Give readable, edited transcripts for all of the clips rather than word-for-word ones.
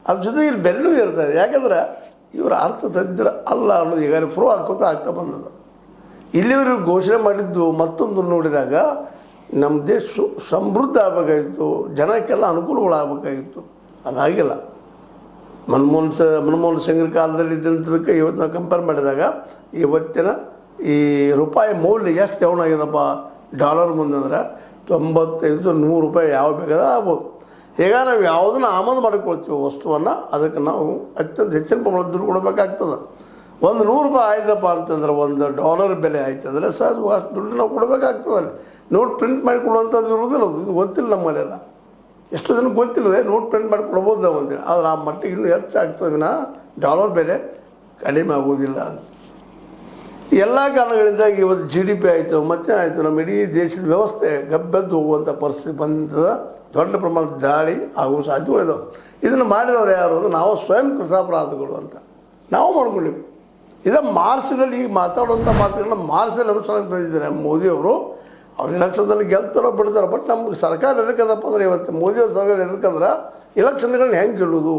ಅದ್ರ ಜೊತೆಗೆ ಇಲ್ಲಿ ಬೆಲ್ಲೂ ಇರ್ತದೆ. ಯಾಕಂದ್ರೆ ಇವರ ಅರ್ಥತಜ್ಞರು ಅಲ್ಲ ಅನ್ನೋದು ಈಗಾಗಲೇ ಪ್ರೂವ್ ಆಗ್ತಾ ಬಂದದ್ದು. ಇಲ್ಲಿವರೆಗೂ ಘೋಷಣೆ ಮಾಡಿದ್ದು ಮತ್ತೊಂದು ನೋಡಿದಾಗ ನಮ್ಮ ದೇಶ ಸಮೃದ್ಧ ಆಗಬೇಕಾಗಿತ್ತು, ಜನಕ್ಕೆಲ್ಲ ಅನುಕೂಲಗಳಾಗಬೇಕಾಗಿತ್ತು. ಅದಾಗಿಲ್ಲ. ಮನಮೋಹನ್ ಸಿಂಗ್ರ ಕಾಲದಲ್ಲಿ ಇದ್ದಂಥದಕ್ಕೆ ಇವತ್ತು ನಾವು ಕಂಪೇರ್ ಮಾಡಿದಾಗ ಇವತ್ತಿನ ಈ ರೂಪಾಯಿ ಮೌಲ್ಯ ಎಷ್ಟು ಡೌನ್ ಆಗ್ಯದಪ್ಪ ಡಾಲರ್ ಮುಂದಂದ್ರೆ 95-100 ರೂಪಾಯಿ ಯಾವ ಬೇಕಾದ ಆಗ್ಬೋದು. ಈಗ ನಾವು ಯಾವುದನ್ನು ಆಮದು ಮಾಡಿಕೊಳ್ತೀವಿ ವಸ್ತುವನ್ನು, ಅದಕ್ಕೆ ನಾವು ಅತ್ಯಂತ ಹೆಚ್ಚಿನ ಪ್ರಮಾಣದ ದುಡ್ಡು ಕೊಡಬೇಕಾಗ್ತದೆ. ಒಂದು 100 ರೂಪಾಯಿ ಆಯ್ತಪ್ಪ ಅಂತಂದ್ರೆ, $1 ಬೆಲೆ ಆಯ್ತಂದರೆ ಅಷ್ಟು ದುಡ್ಡು ನಾವು ಕೊಡಬೇಕಾಗ್ತದಲ್ಲಿ. ನೋಟ್ ಪ್ರಿಂಟ್ ಮಾಡಿ ಕೊಡುವಂಥದ್ದು ಇರೋದಿಲ್ಲ. ಇದು ಗೊತ್ತಿಲ್ಲ ನಮ್ಮಲ್ಲೆಲ್ಲ. ಎಷ್ಟು ಜನಕ್ಕೆ ಗೊತ್ತಿಲ್ಲದೆ ನೋಟ್ ಪ್ರಿಂಟ್ ಮಾಡಿ ಕೊಡ್ಬೋದು ನಾವು ಅಂತೇಳಿ. ಆದರೆ ಆ ಮಟ್ಟಿಗೆ ಇನ್ನೂ ಹೆಚ್ಚಾಗ್ತದೆ ವಿನ ಡಾಲರ್ ಬೆಲೆ ಕಡಿಮೆ ಆಗೋದಿಲ್ಲ ಅಂತ. ಎಲ್ಲ ಕಾರಣಗಳಿಂದಾಗಿ ಇವತ್ತು GDP ಆಯಿತು, ಮತ್ತೆ ಆಯಿತು, ನಮ್ಮ ಇಡೀ ದೇಶದ ವ್ಯವಸ್ಥೆ ಗಬ್ಬೆದ್ದು ಹೋಗುವಂಥ ಪರಿಸ್ಥಿತಿ ಬಂದ ದೊಡ್ಡ ಪ್ರಮಾಣದ ದಾಳಿ ಆಗುವ ಸಾಧ್ಯತೆಗಳಿದಾವೆ. ಇದನ್ನು ಮಾಡಿದವರು ಯಾರು ಅಂದರೆ ನಾವು ಸ್ವಯಂ ಕೃತಾಪರಾಧಗಳು ಅಂತ ನಾವು ಮಾಡ್ಕೊಂಡಿವಿ. ಮಾರ್ಚ್ನಲ್ಲಿ ಈಗ ಮಾತಾಡುವಂಥ ಮಾತುಗಳನ್ನ ಮಾರ್ಚ್ನಲ್ಲಿ ಅನುಷ್ಠಾನಕ್ಕೆ ತಂದಿದ್ದಾರೆ ಮೋದಿಯವರು. ಅವ್ರು ಎಲೆಕ್ಷನ್ದಲ್ಲಿ ಗೆಲ್ತಾರೋ ಬಿಡ್ತಾರೋ, ಬಟ್ ನಮ್ಗೆ ಸರ್ಕಾರ ಎದಕ್ಕದಪ್ಪ ಅಂದರೆ ಇವತ್ತು ಮೋದಿಯವ್ರ ಸರ್ಕಾರ ಎದಕ್ಕಂದ್ರೆ ಎಲೆಕ್ಷನ್ಗಳನ್ನ ಹೆಂಗೆ ಗೆಲ್ಲೋದು,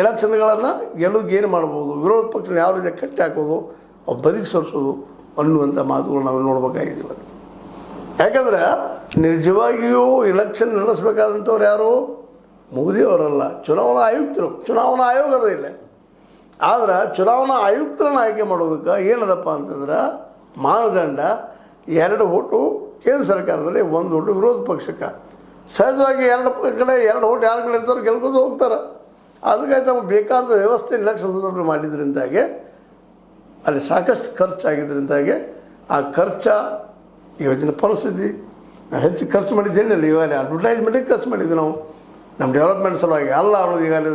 ಎಲೆಕ್ಷನ್ಗಳನ್ನು ಗೆಲ್ಲೋಕೆ ಏನು ಮಾಡ್ಬೋದು, ವಿರೋಧ ಪಕ್ಷನ ಯಾವ ರೀತಿ ಕಟ್ಟಿ ಹಾಕೋದು, ಬದಿಗೆ ಸರಿಸೋದು ಅನ್ನುವಂಥ ಮಾತುಗಳು ನಾವು ನೋಡ್ಬೇಕಾಗಿದ್ದೀವಿ. ಯಾಕಂದ್ರೆ ನಿಜವಾಗಿಯೂ ಎಲೆಕ್ಷನ್ ನಡೆಸಬೇಕಾದಂಥವ್ರು ಯಾರು? ಮೋದಿಯವರಲ್ಲ, ಚುನಾವಣಾ ಆಯುಕ್ತರು. ಚುನಾವಣಾ ಆಯೋಗದ ಇಲ್ಲ. ಆದ್ರೆ ಚುನಾವಣಾ ಆಯುಕ್ತರನ್ನು ಆಯ್ಕೆ ಮಾಡೋದಕ್ಕೆ ಏನದಪ್ಪ ಅಂತಂದ್ರೆ ಮಾನದಂಡ 2 ಓಟು ಕೇಂದ್ರ ಸರ್ಕಾರದಲ್ಲಿ, 1 ಓಟು ವಿರೋಧ ಪಕ್ಷಕ್ಕೆ. ಸಹಜವಾಗಿ 2 ಕಡೆ 2 ಓಟ್ ಯಾರ ಕಡೆ ಇರ್ತಾರೋ ಗೆಲ್ಕೊಂಡು ಹೋಗ್ತಾರೆ. ಅದಕ್ಕಾಗಿ ನಮ್ಗೆ ಬೇಕಾದ ವ್ಯವಸ್ಥೆ ಎಲೆಕ್ಷನ್ ಸಂದರ್ಭ ಮಾಡಿದ್ರಿಂದಾಗೆ ಅಲ್ಲಿ ಸಾಕಷ್ಟು ಖರ್ಚಾಗಿದ್ದರಿಂದಾಗೆ ಆ ಇವತ್ತಿನ ಪರಿಸ್ಥಿತಿ ಹೆಚ್ಚು ಖರ್ಚು ಮಾಡಿದ್ದೇನಿಲ್ಲ. ಈಗಾಗಲೇ ಅಡ್ವರ್ಟೈಸ್ಮೆಂಟಿಗೆ ಖರ್ಚು ಮಾಡಿದ್ವಿ ನಾವು, ನಮ್ಮ ಡೆವಲಪ್ಮೆಂಟ್ ಸಲುವಾಗಿ ಅಲ್ಲ ಅನ್ನೋದು ಈಗಾಗಲೇ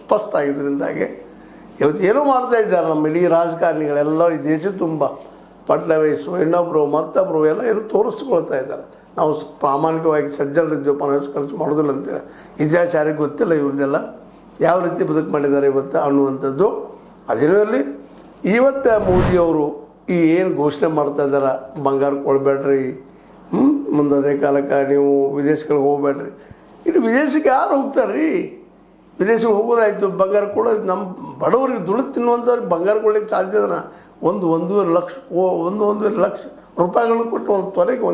ಸ್ಪಷ್ಟ ಆಗಿದ್ದರಿಂದಾಗೆ ಇವತ್ತು ಏನೂ ಮಾಡ್ತಾ ಇದ್ದಾರೆ ನಮ್ಮ ಇಡೀ ರಾಜಕಾರಣಿಗಳೆಲ್ಲ ಈ ದೇಶ ತುಂಬ ಫಡ್ನವೀಸು ಇನ್ನೊಬ್ಬರು ಮತ್ತೊಬ್ಬರು ಎಲ್ಲ ಏನು ತೋರಿಸ್ಕೊಳ್ತಾ ಇದ್ದಾರೆ. ನಾವು ಪ್ರಾಮಾಣಿಕವಾಗಿ ಸಜ್ಜನರಿದ್ದೇವಪ್ಪ, ನಾವು ಖರ್ಚು ಮಾಡೋದಿಲ್ಲ ಅಂತೇಳಿ. ಇತಿಹಾಸ ಯಾರಿಗೆ ಗೊತ್ತಿಲ್ಲ ಇವ್ರದ್ದೆಲ್ಲ ಯಾವ ರೀತಿ ಬದುಕು ಮಾಡಿದ್ದಾರೆ ಇವತ್ತು ಅನ್ನುವಂಥದ್ದು. ಅದೇನೂ ಇರಲಿ, ಇವತ್ತು ಮೋದಿಯವರು ಈ ಏನು ಘೋಷಣೆ ಮಾಡ್ತಾ ಇದ್ದಾರೆ, ಬಂಗಾರ ಕೊಡಬೇಡ್ರಿ, ಮುಂದೆ ಅದೇ ಕಾಲಕ್ಕೆ ನೀವು ವಿದೇಶಗಳಿಗೆ ಹೋಗಬೇಡ್ರಿ. ಇನ್ನು ವಿದೇಶಕ್ಕೆ ಯಾರು ಹೋಗ್ತಾರೆ ರೀ? ವಿದೇಶಕ್ಕೆ ಹೋಗೋದಾಯಿತು, ಬಂಗಾರ ಕೊಡೋದು. ನಮ್ಮ ಬಡವರಿಗೆ ದುಡಿದು ತಿನ್ನುವಂಥವ್ರಿಗೆ ಬಂಗಾರ ಕೊಡ್ಲಿಕ್ಕೆ ಸಾಧ್ಯ ಇದನ್ನ 1.5 ಲಕ್ಷ ರೂಪಾಯಿಗಳನ್ನು ಕೊಟ್ಟು ಒಂದು ತೊಲೆಗೆ